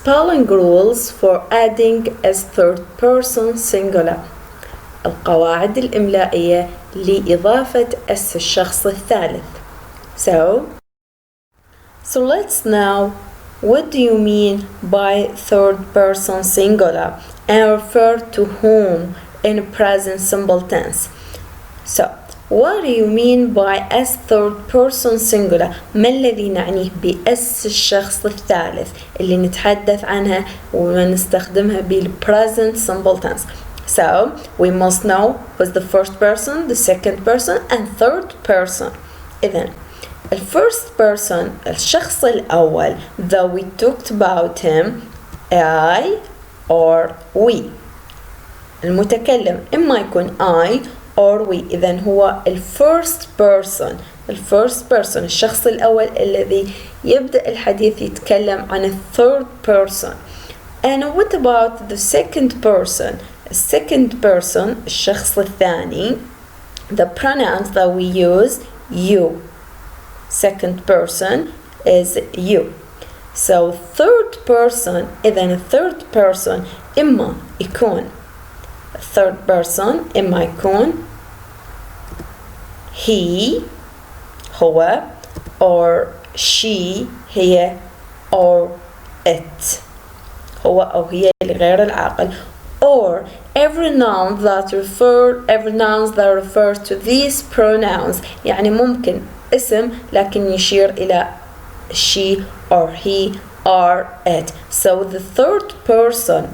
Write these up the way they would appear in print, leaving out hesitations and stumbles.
spelling rules for adding as third person singular. القواعد الإملائية لإضافة اس الشخص الثالث. So let's know, what do you mean by third person singular and refer to whom in present simple tense? So what do you mean by as third person singular؟ ما الذي نعنيه بأس الشخص الثالث اللي نتحدث عنها ونستخدمها بال present simple tense. So we must know who's the first person, the second person and third person. إذن the first person الشخص الأول, though we talked about him, I or we. المتكلم إما يكون I or we. إذن هو first person الشخص الأول الذي يبدأ الحديث يتكلم عن third person. And what about the second person? Second person الشخص الثاني, the pronouns that we use, you. Second person is you. So third person, إذن third person إما يكون third person إما يكون he هو or she هي or it هو أو هي لغير العاقل, or every nouns that refer to these pronouns. يعني ممكن اسم لكن يشير إلى she or he or it. So the third person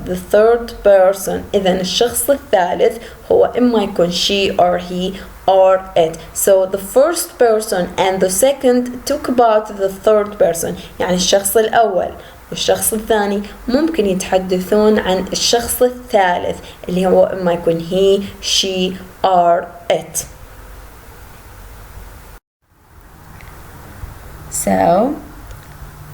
إذن الشخص الثالث هو إما يكون she or he or it. So the first person and the second talk about the third person, يعني الشخص الأول والشخص الثاني ممكن يتحدثون عن الشخص الثالث اللي هو إما يكون he, she or it. So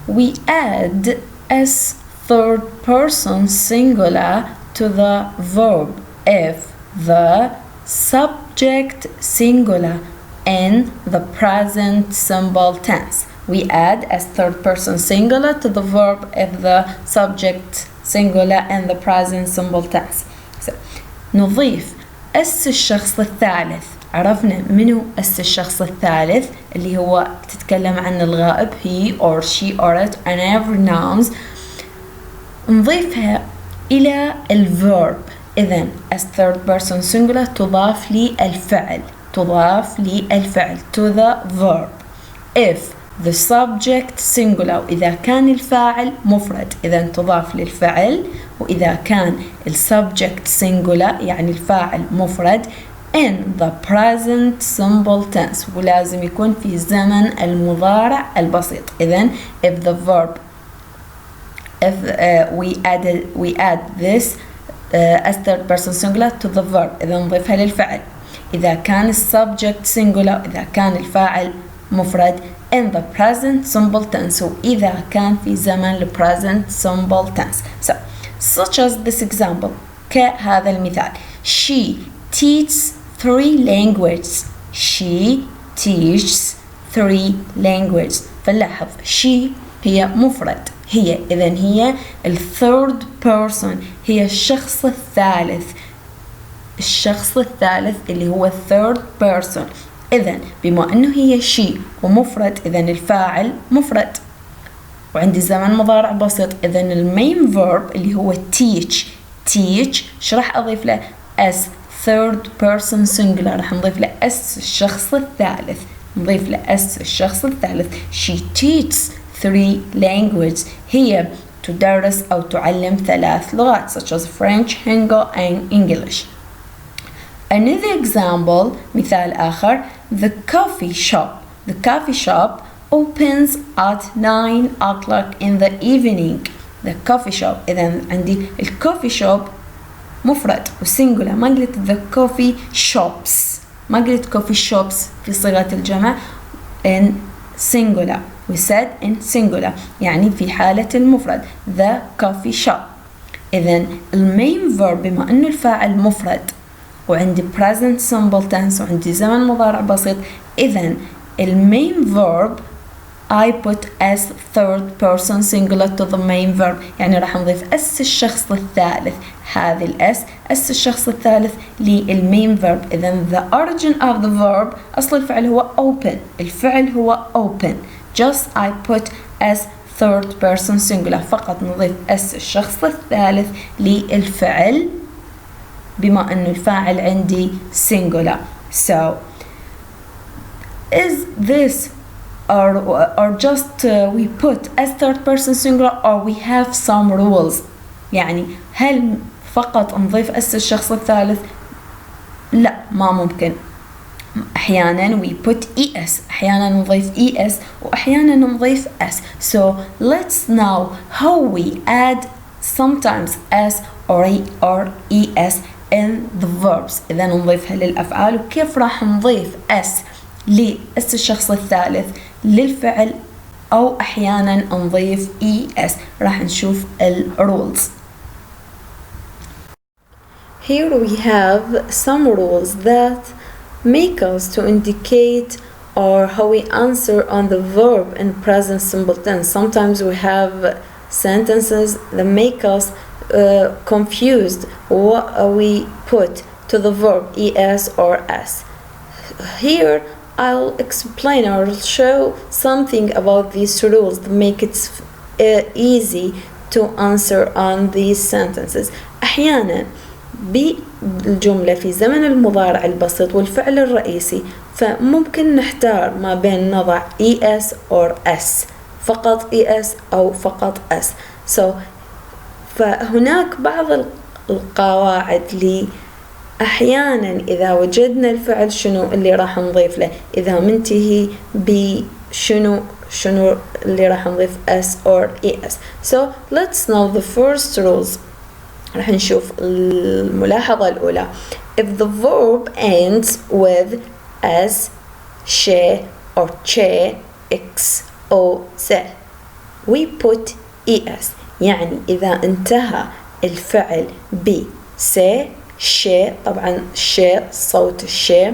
we add as third person singular to the verb if the subject singular in the present simple tense. We add as third person singular to the verb if the subject singular in the present simple tense. So نضيف اس الشخص الثالث. عرفنا منو اس الشخص الثالث اللي هو تتكلم عن الغائب he or she or it and every nouns. نضيفها إلى الverb. إذن as third person singular تضاف للفعل to the verb if the subject singular. إذا كان الفاعل مفرد إذن تضاف للفعل, وإذا كان subject singular يعني الفاعل مفرد in the present simple tense ولازم يكون في زمن المضارع البسيط. إذن if the verb we add this as third person singular to the verb إذا نضيفها للفعل. إذا كان subject singular إذا كان الفاعل مفرد in the present simple tense وإذا كان في زمن present simple tense. So such as this example, كهذا المثال, she teaches 3 languages. She teaches 3 languages. فلاحظ she هي مفرد هي, إذن هي third person هي الشخص الثالث اللي هو third person. إذن بما أنه هي she ومفرد إذن الفاعل مفرد وعندي زمن مضارع بسيط. إذن المين verb اللي هو teach شو راح أضيف له as third person singular. راح نضيف له as الشخص الثالث. She teaches 3 languages. هي تدرس أو تعلم 3 لغات such as French, Hindi and English. Another example, مثال آخر, the coffee shop opens at 9 o'clock in the evening. The coffee shop. إذن عندي الكوفي شوب مفرد وسنجولار, ما قلت the coffee shops, ما قلت coffee shops في صيغة الجمع in singular. We said in singular يعني في حالة المفرد the coffee shop. إذن المين verb بما أنه الفاعل مفرد وعندي present simple tense وعندي زمن مضارع بسيط, إذن المين verb I put as third person singular to the main verb. يعني راح نضيف اس الشخص الثالث، هذه اس الشخص الثالث للمين verb. إذن the origin of the verb أصل الفعل هو open، الفعل هو open. Just I put as third person singular، فقط نضيف اس الشخص الثالث للفعل بما أنه الفاعل عندي singular. So is this or just we put as third person singular or we have some rules؟ يعني هل فقط نضيف اس الشخص الثالث؟ لا، ما ممكن. أحيانا we put es، أحيانا نضيف es وأحيانا نضيف s. So let's know how we add sometimes s or es in the verbs. إذا نضيفها للأفعال، وكيف راح نضيف s لأس الشخص الثالث للفعل، أو أحيانا نضيف es. راح نشوف الrules. Here we have some rules that make us to indicate or how we answer on the verb in present simple tense. Sometimes we have sentences that make us confused what we put to the verb es or s. Here I'll explain or show something about these rules to make it easy to answer on these sentences. أحيانا بالجملة في زمن المضارع البسيط والفعل الرئيسي فممكن نحتار ما بين نضع es or s، فقط es أو فقط s. فهناك بعض القواعد لي أحيانا إذا وجدنا الفعل شنو اللي راح نضيف له، إذا منتهي بشنو اللي راح نضيف s or es. So let's know the first rules. راح نشوف الملاحظة الأولى. If the verb ends with as، she or che، x or z we put es. يعني إذا انتهى الفعل ب se، she، طبعا she صوت الشي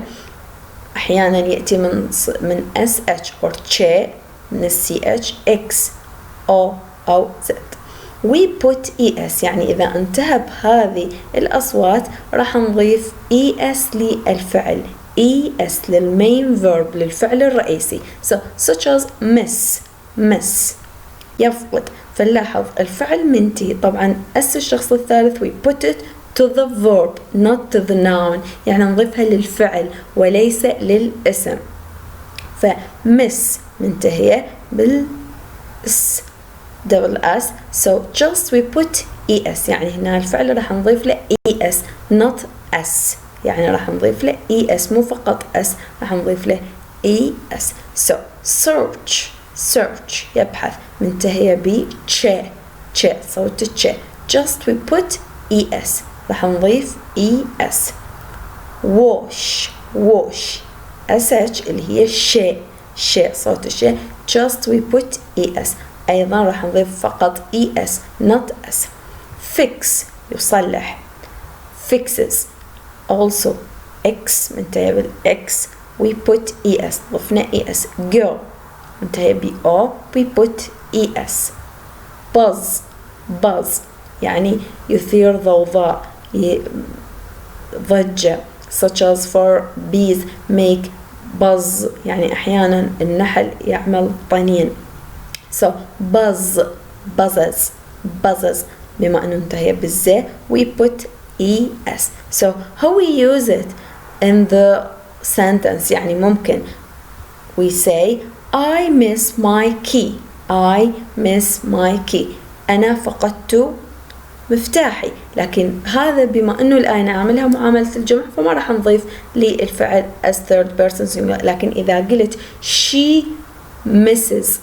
أحيانا يأتي من sh or che من ch، x o أو z we put es. يعني إذا انتهى بهذه الأصوات راح نضيف es للفعل، es للمين verb للفعل الرئيسي. So such as miss يفقد. فنلاحظ الفعل منتهي، طبعا اس الشخص الثالث we put it to the verb not to the noun، يعني نضيفها للفعل وليس للاسم. فمس منتهية بالس double s. So just we put es. يعني هنا الفعل راح نضيف له es not s، يعني راح نضيف له es مو فقط s، راح نضيف له es. So search يبحث منتهية ب che صوت che. just we put es راح نضيف es. wash sh اللي هي she صوت الشي. just we put es أيضا راح نضيف فقط es not s. fix يصلح fixes also x منتهي بالx we put es ضفنا es. go منتهي ب o we put es. buzz يعني يثير ضوضاء ضجة such as for bees make buzz، يعني أحيانا النحل يعمل طنين. so buzzes بما أنه انتهي بالزي we put es. so how we use it in the sentence؟ يعني ممكن we say I miss my key أنا فقدت مفتاحي. لكن هذا بما أنه الآن نعملها معاملة الجمع فما راح نضيف للفعل as third person singular. لكن إذا قلت she misses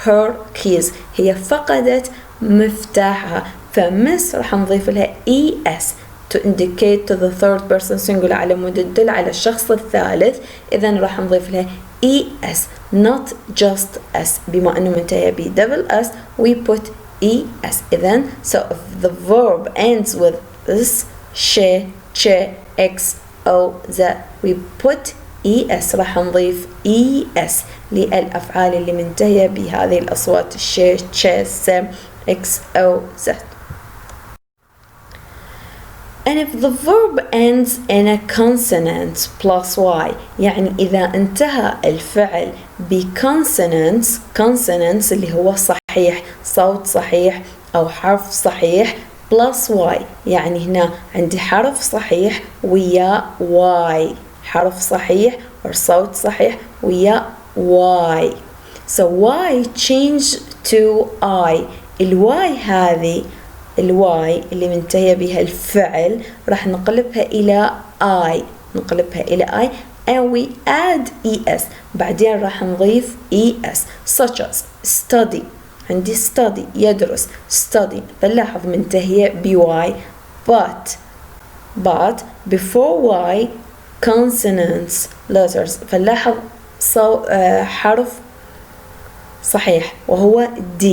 her keys، هي فقدت مفتاحها، فمس راح نضيف لها es to indicate to the third person singular على مود تدل على الشخص الثالث. إذا راح نضيف لها es not just s، بما أنه منتهي ب double s we put es. إذا so if the verb ends with this she che x o z we put ES راح نضيف ES للأفعال اللي منتهية بهذه الأصوات ش س X أو Z. And if the verb ends in a consonant plus Y يعني إذا انتهى الفعل consonants اللي هو صحيح صوت صحيح أو حرف صحيح plus Y يعني هنا عندي حرف صحيح ويا Y حرف صحيح أو صوت صحيح ويا Y. So Y change to I. الواي هذه الواي اللي منتهية بها الفعل راح نقلبها إلى I and we add ES بعدين راح نضيف ES such as study عندي study يدرس study فنلاحظ منتهية بY but before Y consonants letters فنلاحظ حرف صحيح وهو D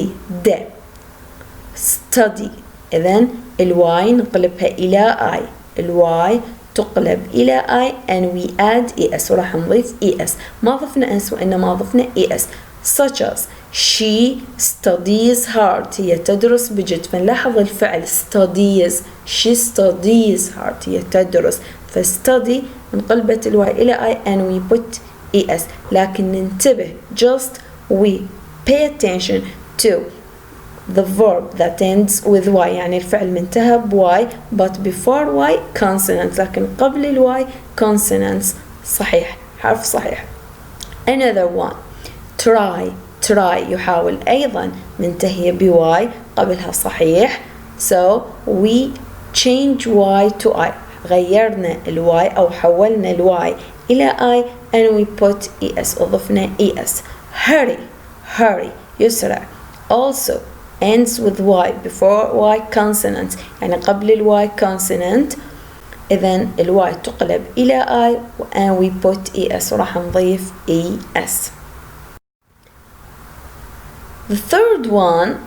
study إذن الواي نقلبها إلى I الواي تقلب إلى I and we add ES وراح نضيف ES ما ضفنا S وإنما ضفنا ES such as she studies hard هي تدرس بجد فنلاحظ الفعل studies she studies hard هي تدرس فstudy انقلبت الواي إلى I and we put ES لكن ننتبه just we pay attention to the verb that ends with Y يعني الفعل منتهى ب Y but before Y consonants لكن قبل ال Y consonants صحيح حرف صحيح. Another one try يحاول أيضا منتهية ب Y قبلها صحيح so we change Y to I غيرنا ال Y أو حولنا ال Y إلى I and we put ES أضفنا ES. hurry يسرع also ends with Y before Y consonant يعني قبل ال Y consonant إذن ال Y تقلب إلى I and we put ES وراح نضيف ES. The third one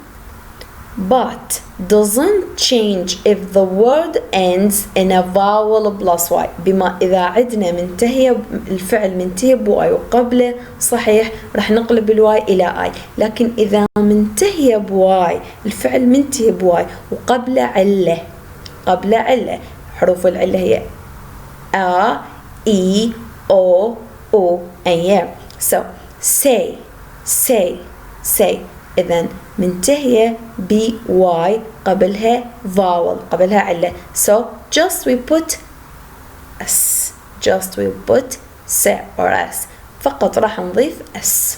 but doesn't change if the word ends in a vowel plus Y بما إذا عدنا منتهي الفعل منتهي ب Y وقبله صحيح راح نقلب ال Y إلى I لكن إذا منتهي ب Y الفعل منتهي ب Y وقبله علة حروف العلة هي A E O O and yeah so say إذن منتهية ب Y قبلها vowel قبلها علة so just we put S or S فقط راح نضيف S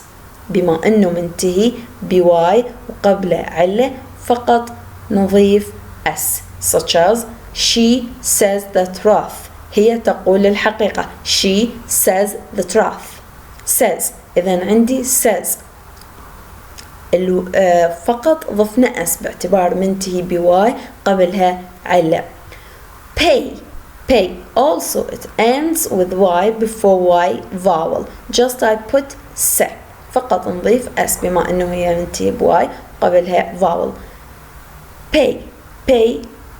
بما أنه منتهي ب Y وقبله علة فقط نضيف S such as she says the truth هي تقول الحقيقة she says the truth says إذن عندي says فقط ضفنا S باعتبار منتهي ب Y قبلها علة. pay also it ends with Y before Y vowel just I put S فقط نضيف S بما أنه هي منتهي ب Y قبلها vowel. pay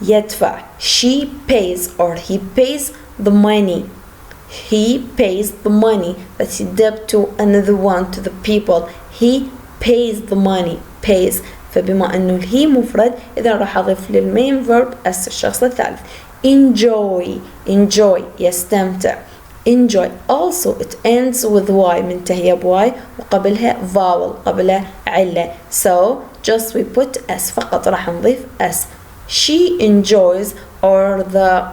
يدفع she pays or he pays the money that he debt to another one to the people he pays the money pays فبما أنه هي مفرد إذا راح أضيف للمين verb الشخص الثالث. enjoy يستمتع enjoy also it ends with Y منتهية ب Y وقبلها vowel قبلها علة so just we put S فقط راح نضيف S. she enjoys or the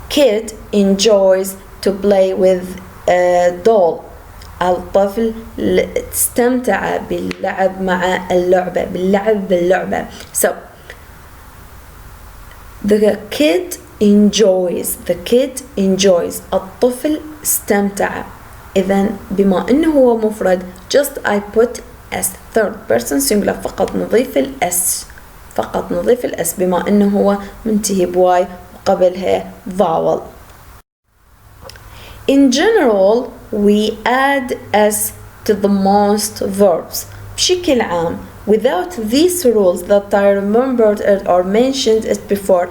kid enjoys to play with a doll الطفل استمتع باللعب مع اللعبة باللعبة so the kid enjoys الطفل استمتع إذن بما أنه هو مفرد just I put as third person singular فقط نضيف الأس بما أنه هو منتهي بواي وقبلها vowel. In general we add S to the most verbs بشكل عام without these rules that I remembered it or mentioned it before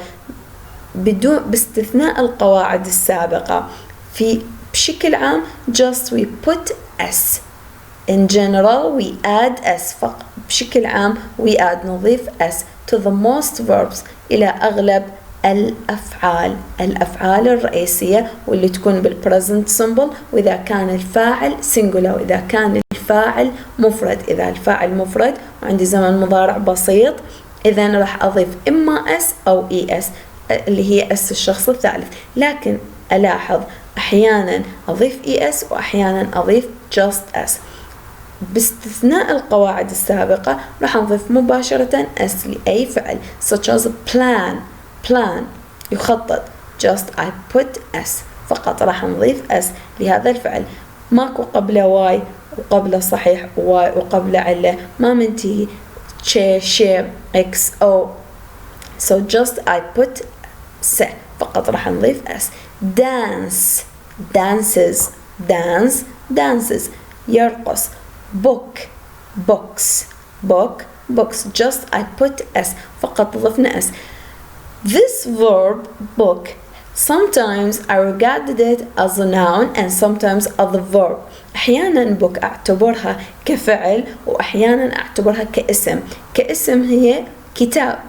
باستثناء القواعد السابقة في بشكل عام just we put s. In general we add s. بشكل عام we add نضيف s to the most verbs إلى أغلب الأفعال الرئيسية واللي تكون بالpresent simple، وإذا كان الفاعل singular وإذا كان الفاعل مفرد. إذا الفاعل مفرد وعندي زمن مضارع بسيط إذن راح أضيف إما s أو es اللي هي اس الشخص الثالث، لكن ألاحظ أحيانا أضيف es وأحيانا أضيف just s. باستثناء القواعد السابقة راح نضيف مباشرة s لأي فعل such as plan يخطط just I put s فقط راح نضيف s لهذا الفعل. ماكو قبله واي وقبله صحيح واي وقبله علة، ما منتهي شي x o so just I put s فقط راح نضيف s. dances يرقص. books just I put s فقط ضفنا s. This verb book sometimes I regarded it as a noun and sometimes as a verb. أحيانا book أعتبرها كفعل وأحيانا أعتبرها كاسم هي كتاب.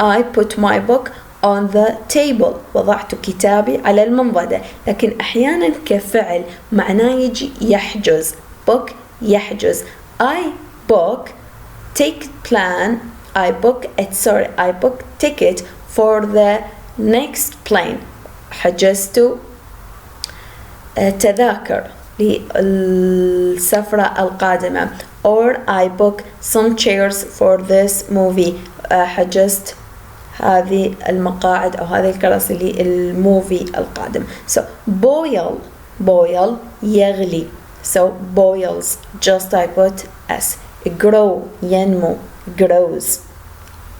I put my book on the table وضعت كتابي على المنضدة، لكن أحيانا كفعل معناه يجي يحجز. book يحجز. I book I book ticket for the next plane. حجزت تذاكر للسفرة القادمة. or I book some chairs for this movie. حجزت هذه المقاعد أو هذه الكراسي للموفي القادم. so boil يغلي so boils just I put s. grow ينمو grows.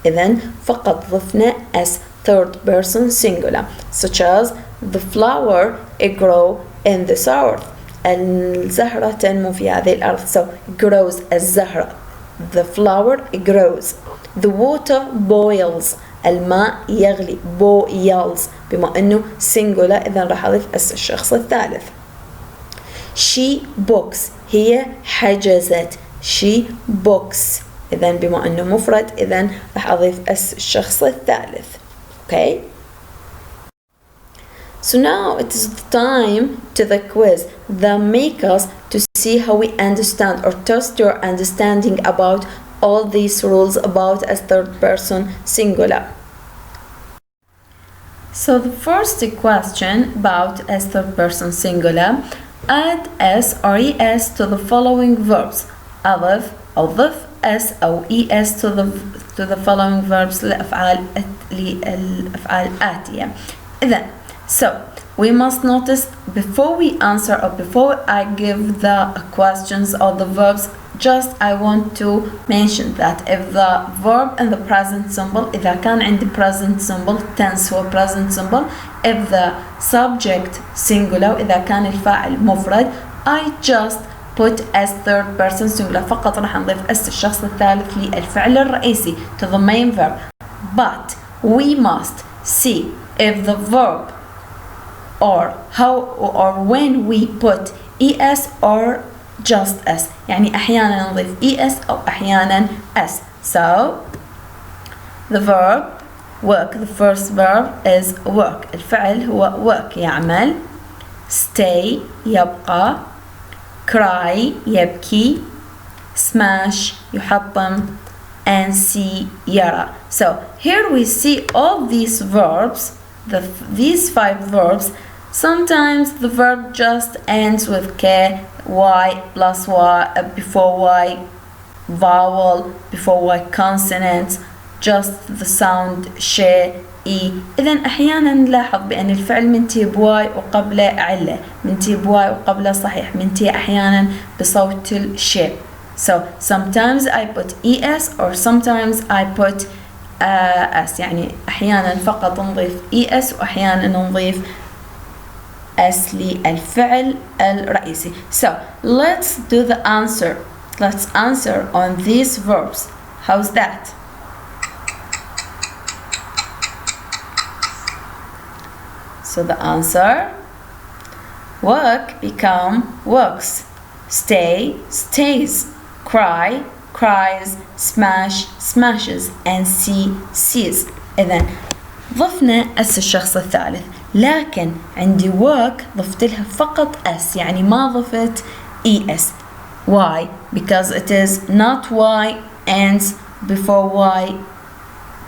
إذن فقط ضفنا s third person singular such as the flower grow in the south. الزهرة تنمو في هذه الأرض so grows الزهرة. the flower grows. the water boils الماء يغلي boils بما أنه singular إذن راح أضيف اس الشخص الثالث. she books هي حجزت she books إذن بما أنه مفرد إذن راح أضيف اس الشخص الثالث. okay so now it is the time to the quiz that make us to see how we understand or test your understanding about all these rules about a third person singular. So the first question about a third person singular: add s or es to the following verbs. أضف s أو es to the following verbs للأفعال الآتية. إذن so we must notice before we answer or before I give the questions or the verbs, just I want to mention that if the verb in the present simple إذا كان عندي present simple tense هو present simple, if the subject singular إذا كان الفاعل مفرد I just put as third person singular فقط راح نضيف اس الشخص الثالث للفعل الرئيسي to the main verb. But we must see if the verb or when we put es or just s. يعني أحيانا نضيف es أو أحيانا s. So the verb work, the first verb is work. الفعل هو work يعمل. stay يبقى. cry يبكي. smash يحطم. and see يرى. So here we see all these verbs, these 5 verbs. Sometimes the verb just ends with k, y plus y, before y vowel, before y consonants, just the sound sh, e. إذن أحيانا نلاحظ بأن الفعل منتهي بواي وقبله علة، منتهي بواي وقبله صحيح، منتهي أحيانا بصوت الش. So sometimes I put es or sometimes I put s. يعني أحيانا فقط نضيف es وأحيانا نضيف s للفعل الرئيسي. So let's do the answer. Let's answer on these verbs. How's that? So the answer: Walk become walks. Stay stays. Cry cries. Smash smashes. and see sees. إذن ضفنا اس الشخص الثالث، لكن عندي work ضفت لها فقط s، يعني ما ضفت es. Why? Because it is not y ends before y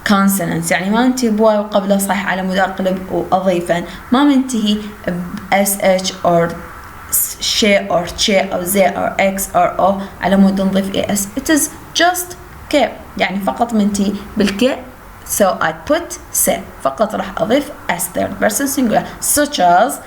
consonants، يعني ما منتهي بواي وقبله صح على مود أقلب وأضيفا، ما منتهي ب sh or she or che or z or x or o على مود نضيف es. It is just k، يعني فقط منتهي بالك. So I put se، فقط راح أضيف as third person singular such as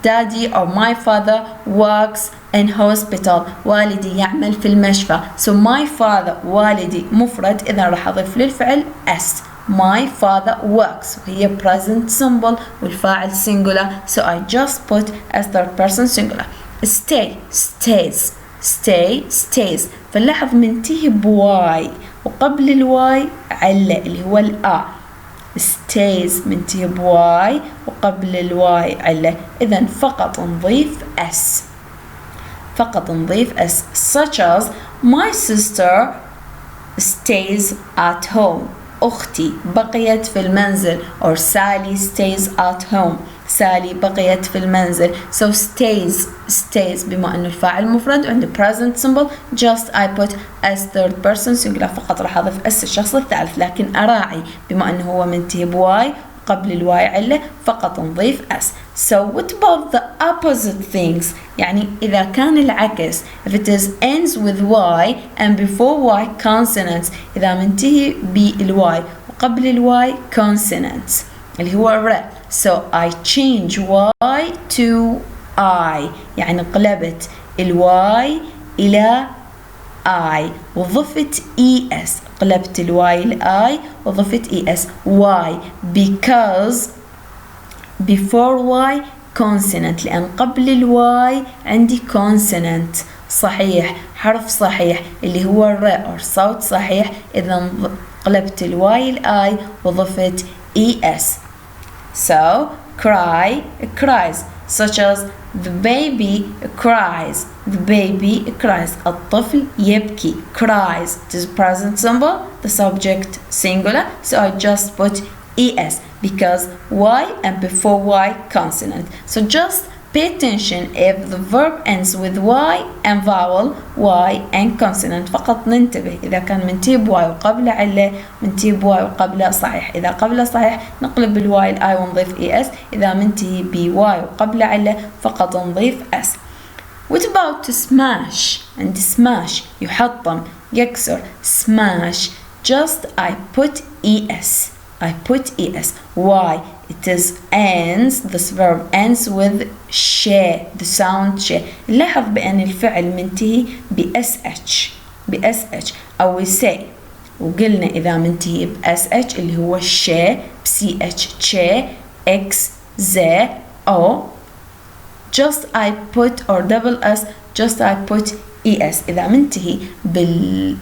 daddy or my father works in hospital. والدي يعمل في المشفى. So my father والدي مفرد، إذا راح أضيف للفعل s. My father works وهي present simple والفاعل singular. So I just put as third person singular. stay stays. stay stays. فنلاحظ منتهي بواي وقبل الواي علة اللي هو الآ. stays منتهي بواي وقبل الواي علة، إذن فقط نضيف s. فقط نضيف s such as my sister stays at home. أختي بقيت في المنزل. or Sally stays at home. سالي بقيت في المنزل. so stays بما أنه الفاعل مفرد وعنده present simple just I put as third person singular. فقط راح أضيف اس الشخص الثالث، لكن أراعي بما أنه هو منتهي بواي قبل الواي علة فقط نضيف s. so what about the opposite things؟ يعني إذا كان العكس if it is ends with y and before y consonants، إذا منتهي بالواي وقبل الواي consonants اللي هو ر. so I change y to I، يعني قلبت الواي إلى I وضفت es. قلبت الواي لI وضفت es. why؟ because before y consonant، لأن قبل الواي عندي consonant صحيح، حرف صحيح اللي هو الر or صوت صحيح، إذا قلبت الواي لI وضفت es. so cry cries such as the baby cries. the baby cries. الطفل يبكي. cries it is present simple the subject singular. so I just put es because y and before y consonant. so just pay attention if the verb ends with y and vowel y and consonant. فقط ننتبه إذا كان منتهي بواي وقبله علة، منتهي بواي وقبله صحيح. إذا قبله صحيح نقلب الواي الآي ونضيف es. إذا منتهي بواي وقبله علة فقط نضيف s. what about to smash؟ عندي smash يحطم يكسر. smash just I put es. I put es. why؟ it is ends this verb ends with she the sound she. لاحظ بأن الفعل منتهي ب sh أو say، وقلنا إذا منتهي ب sh اللي هو she ch che x z o just I put or double s just I put es. إذا منتهي بال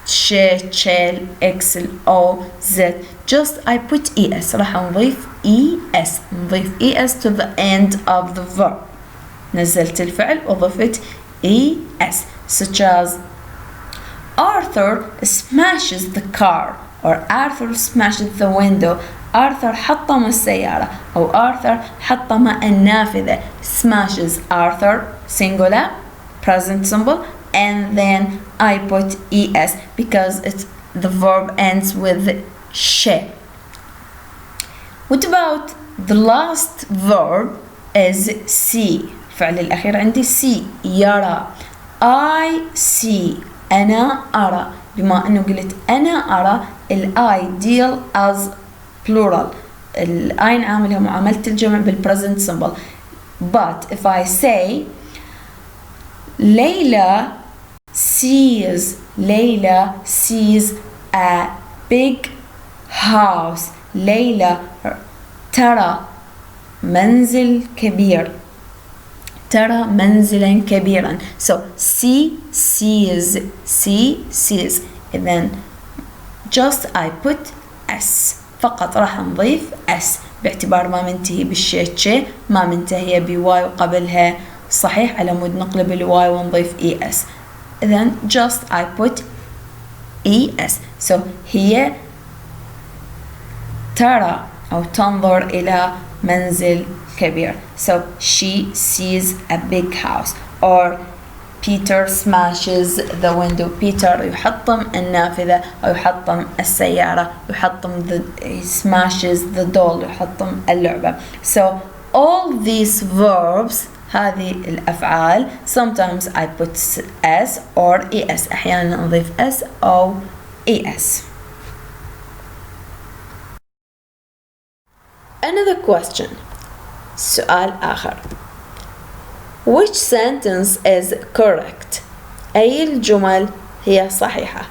she che x o z just I put es. راح نضيف es. نضيف es to the end of the verb. نزلت الفعل وضفت es such as Arthur smashes the car or Arthur smashes the window. Arthur حطم السيارة أو Arthur حطم النافذة. smashes Arthur singular present simple and then I put es because it's the verb ends with she. what about the last verb is see؟ الفعل الأخير عندي see يرى. I see أنا أرى. بما أنه قلت أنا أرى I deal as plural. I نعاملها معاملة الجمع بالpresent simple. but if I say ليلى sees a big house. ليلى ترى منزل كبير. ترى منزلا كبيرا. so sees إذن just I put s. فقط راح نضيف s باعتبار ما منتهي بالشيء شيء، ما منتهية بواي وقبلها صحيح على مود نقلب الواي ونضيف es. إذن just I put es. So هي ترى أو تنظر إلى منزل كبير. So she sees a big house. Or Peter smashes the window. Peter يحطم النافذة أو يحطم السيارة. He smashes the doll. يحطم اللعبة. So all these verbs, هذه الأفعال, sometimes I put s or es. أحيانا نضيف s أو es. Another question. سؤال آخر. Which sentence is correct? أي الجمل هي صحيحة؟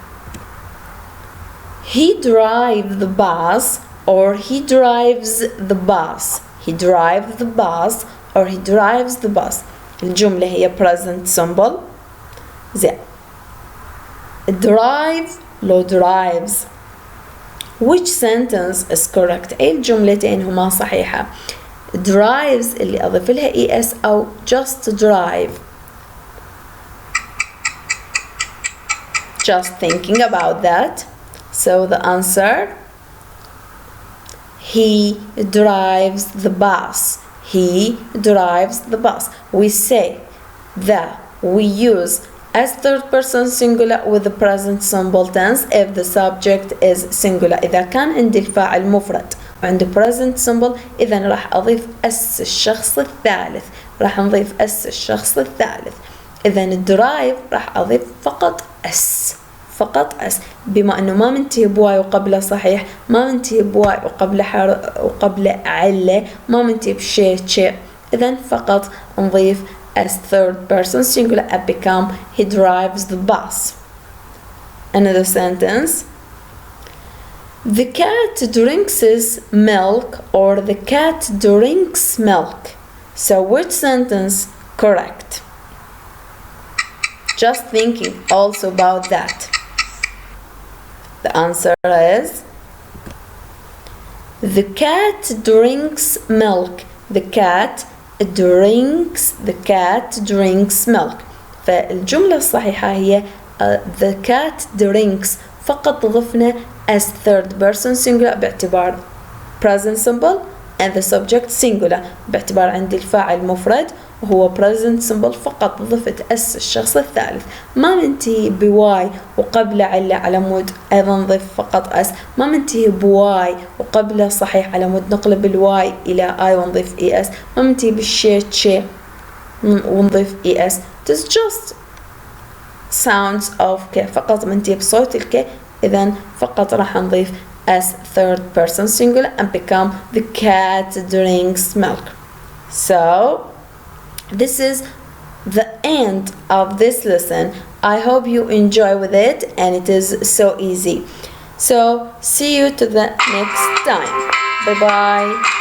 He drives the bus or he drives the bus. He drives the bus or he drives the bus. الجملة هي present simple. زين. drive لو drives. Which sentence is correct? أي الجملتين هما صحيحة؟ drives اللي أضيف لها es أو just drive. Just thinking about that. So the answer, he drives the bus. He drives the bus. We say that we use as third person singular with the present simple tense if the subject is singular. إذا كان عندي الفاعل مفرد وعندي present simple إذا راح أضيف اس الشخص الثالث. راح نضيف اس الشخص الثالث. إذا drive راح أضيف فقط اس. فقط اس. بما أنه ما منتهي بواي وقبله صحيح، ما منتهي بواي وقبله علة، ما منتهي بشيء إذا فقط نضيف as third person singular and become he drives the bus. Another sentence. The cat drinks milk or the cat drinks milk. So which sentence correct? Just thinking also about that. The answer is the cat drinks milk. The cat drinks milk. فالجملة الصحيحة هي the cat drinks. فقط ضفنا as third person singular باعتبار present simple and the subject singular باعتبار عندي الفاعل مفرد وهو present simple فقط ضفت اس الشخص الثالث. ما منتهي بواي وقبله علة على مود أيضا نضيف فقط اس. ما منتهي بواي وقبله صحيح على مود نقلب الواي إلى اي ونضيف اي اس. ما منتهي بالشيء ونضيف اي اس. It is just sounds of ك. فقط منتهي بصوت الك إذا فقط راح نضيف as third person singular and become the cat drinks milk. So this is the end of this lesson. I hope you enjoy with it and it is so easy. So see you to the next time. Bye bye.